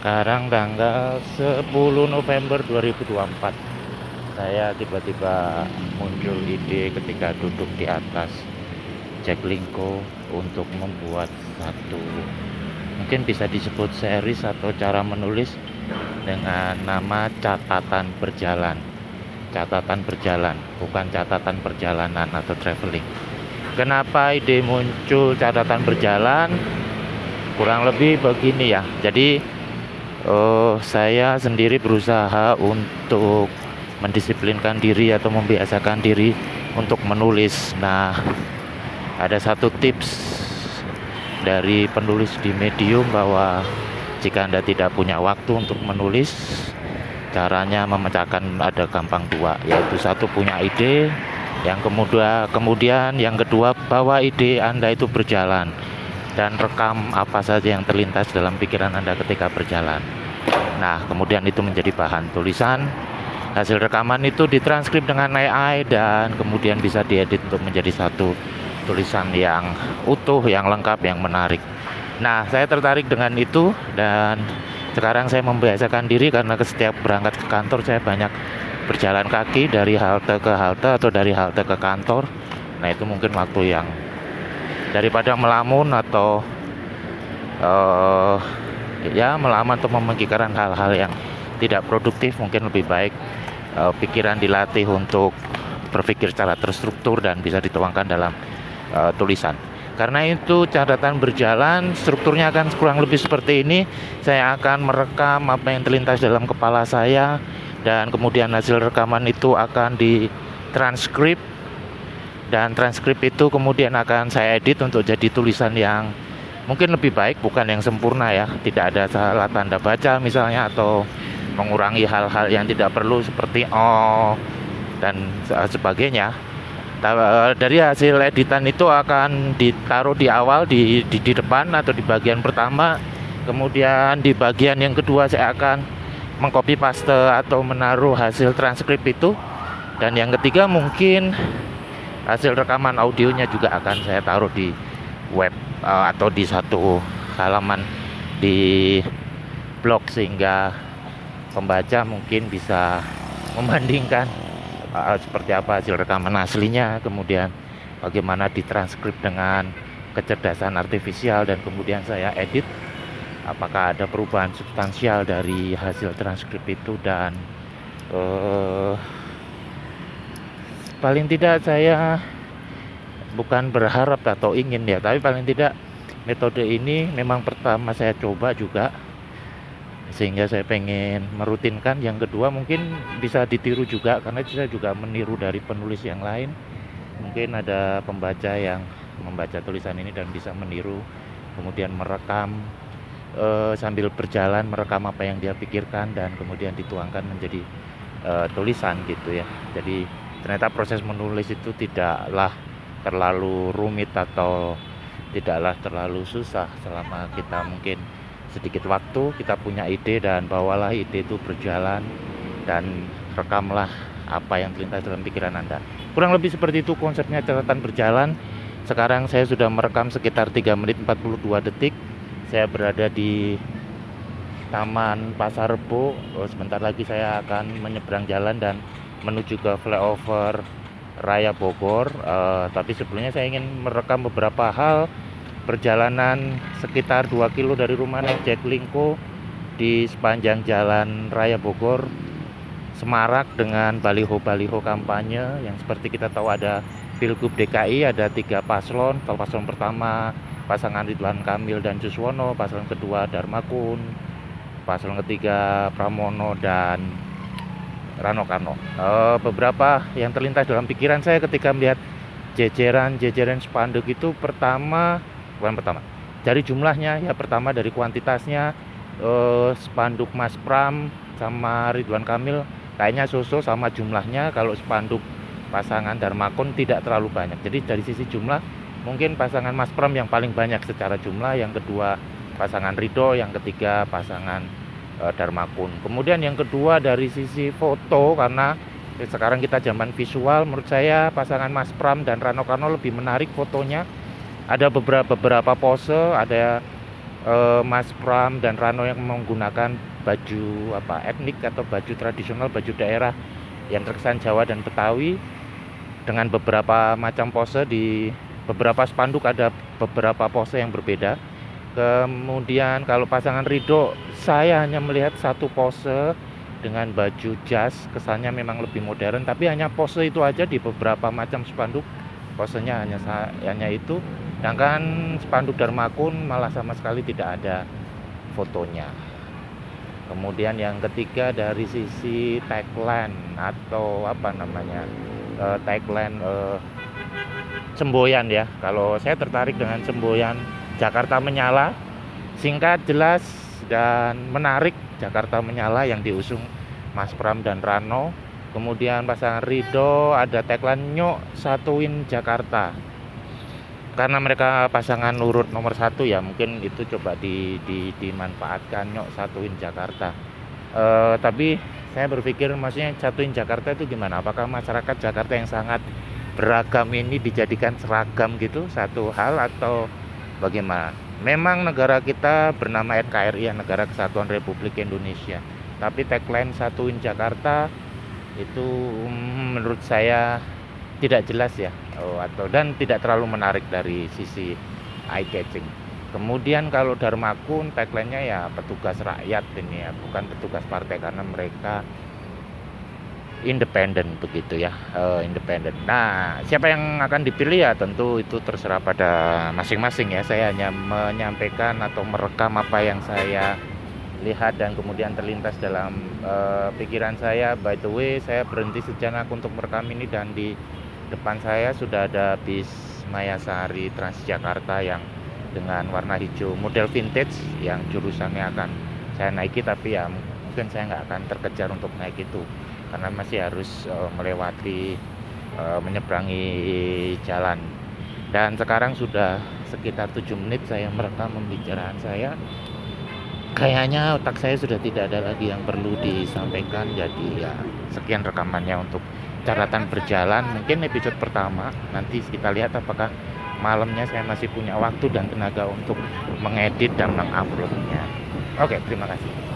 Sekarang tanggal 10 November 2024. Saya tiba-tiba muncul ide ketika duduk di atas Jaklingko untuk membuat satu, mungkin bisa disebut series atau cara menulis dengan nama catatan berjalan. Catatan berjalan, bukan catatan perjalanan atau traveling. Kenapa ide muncul catatan berjalan? Kurang lebih begini ya. Jadi saya sendiri berusaha untuk mendisiplinkan diri atau membiasakan diri untuk menulis. Nah, ada satu tips dari penulis di Medium bahwa jika Anda tidak punya waktu untuk menulis, caranya memecahkan ada gampang dua, yaitu satu, punya ide, yang kemudian yang kedua, bawa ide Anda itu berjalan dan rekam apa saja yang terlintas dalam pikiran Anda ketika berjalan. Nah, kemudian itu menjadi bahan tulisan. Hasil rekaman itu ditranskrip dengan AI dan kemudian bisa diedit untuk menjadi satu tulisan yang utuh, yang lengkap, yang menarik. Nah, saya tertarik dengan itu dan sekarang saya membiasakan diri karena setiap berangkat ke kantor saya banyak berjalan kaki dari halte ke halte atau dari halte ke kantor. Nah, itu mungkin waktu yang daripada melamun atau melamun atau memikirkan hal-hal yang tidak produktif, mungkin lebih baik pikiran dilatih untuk berpikir secara terstruktur dan bisa dituangkan dalam tulisan. Karena itu catatan berjalan strukturnya akan kurang lebih seperti ini. Saya akan merekam apa yang terlintas dalam kepala saya dan kemudian hasil rekaman itu akan ditranskrip. Dan transkrip itu kemudian akan saya edit untuk jadi tulisan yang mungkin lebih baik, bukan yang sempurna ya. Tidak ada salah tanda baca misalnya, atau mengurangi hal-hal yang tidak perlu seperti dan sebagainya. Dari hasil editan itu akan ditaruh di awal, di depan atau di bagian pertama. Kemudian di bagian yang kedua saya akan mengcopy paste atau menaruh hasil transkrip itu. Dan yang ketiga mungkin hasil rekaman audionya juga akan saya taruh di web atau di satu halaman di blog, sehingga pembaca mungkin bisa membandingkan seperti apa hasil rekaman aslinya, kemudian bagaimana ditranskrip dengan kecerdasan artifisial, dan kemudian saya edit apakah ada perubahan substansial dari hasil transkrip itu. Dan paling tidak saya bukan berharap atau ingin ya, tapi paling tidak metode ini memang pertama saya coba juga, sehingga saya pengen merutinkan. Yang kedua mungkin bisa ditiru juga, karena saya juga meniru dari penulis yang lain. Mungkin ada pembaca yang membaca tulisan ini dan bisa meniru, kemudian merekam sambil berjalan, merekam apa yang dia pikirkan dan kemudian dituangkan menjadi tulisan gitu ya. Jadi ternyata proses menulis itu tidaklah terlalu rumit atau tidaklah terlalu susah selama kita mungkin sedikit waktu, kita punya ide, dan bawalah ide itu berjalan dan rekamlah apa yang terlintas dalam pikiran Anda. Kurang lebih seperti itu konsepnya catatan berjalan. Sekarang saya sudah merekam sekitar 3 menit 42 detik. Saya berada di Taman Pasar Rebo. Sebentar lagi saya akan menyeberang jalan dan menuju ke flyover Raya Bogor. Tapi sebelumnya saya ingin merekam beberapa hal. Perjalanan sekitar 2 kilo dari rumah naik Jaklingko di sepanjang jalan Raya Bogor, semarak dengan baliho-baliho kampanye yang seperti kita tahu ada Pilgub DKI, ada 3 paslon. Kalau paslon pertama pasangan Ridwan Kamil dan Juswono, paslon kedua Darmakun, paslon ketiga Pramono dan Rano Karno. Beberapa yang terlintas dalam pikiran saya ketika melihat jejeran spanduk itu, bukan pertama dari jumlahnya ya, pertama dari kuantitasnya. Spanduk Mas Pram sama Ridwan Kamil kayaknya so-so sama jumlahnya. Kalau spanduk pasangan Darmakun tidak terlalu banyak. Jadi dari sisi jumlah mungkin pasangan Mas Pram yang paling banyak secara jumlah, yang kedua pasangan Ridho, yang ketiga pasangan Darmakun. Kemudian yang kedua dari sisi foto, karena sekarang kita zaman visual, menurut saya pasangan Mas Pram dan Rano Karno lebih menarik fotonya. Ada beberapa pose, ada Mas Pram dan Rano yang menggunakan baju etnik atau baju tradisional, baju daerah yang terkesan Jawa dan Betawi dengan beberapa macam pose. Di beberapa spanduk ada beberapa pose yang berbeda. Kemudian kalau pasangan Ridho, saya hanya melihat satu pose dengan baju jas, kesannya memang lebih modern, tapi hanya pose itu aja di beberapa macam spanduk. Posenya hanya itu. Sedangkan spanduk Dharmakun malah sama sekali tidak ada fotonya. Kemudian yang ketiga dari sisi tagline atau tagline semboyan ya. Kalau saya tertarik dengan semboyan Jakarta Menyala, singkat, jelas, dan menarik. Jakarta Menyala yang diusung Mas Pram dan Rano. Kemudian pasangan Ridho ada tagline Nyok Satuin Jakarta. Karena mereka pasangan urut nomor 1 ya, mungkin itu coba dimanfaatkan, Nyok Satuin Jakarta. Tapi saya berpikir maksudnya satuin Jakarta itu gimana? Apakah masyarakat Jakarta yang sangat beragam ini dijadikan seragam gitu, satu hal, atau bagaimana? Memang negara kita bernama NKRI, Negara Kesatuan Republik Indonesia. Tapi tagline Satuin Jakarta itu menurut saya tidak jelas ya, dan tidak terlalu menarik dari sisi eye catching. Kemudian kalau Dharmakun tagline-nya ya petugas rakyat ini ya, bukan petugas partai karena mereka independen begitu ya, independen. Nah, siapa yang akan dipilih ya tentu itu terserah pada masing-masing ya. Saya hanya menyampaikan atau merekam apa yang saya lihat dan kemudian terlintas dalam pikiran saya. By the way, saya berhenti sejenak untuk merekam ini dan di depan saya sudah ada bis Mayasari Transjakarta yang dengan warna hijau model vintage yang jurusannya akan saya naiki, tapi ya mungkin saya nggak akan terkejar untuk naik itu karena masih harus melewati menyeberangi jalan. Dan sekarang sudah sekitar 7 menit saya merekam pembicaraan saya. Kayaknya otak saya sudah tidak ada lagi yang perlu disampaikan. Jadi ya sekian rekamannya untuk catatan berjalan. Mungkin episode pertama, nanti kita lihat apakah malamnya saya masih punya waktu dan tenaga untuk mengedit dan menguploadnya. Oke, terima kasih.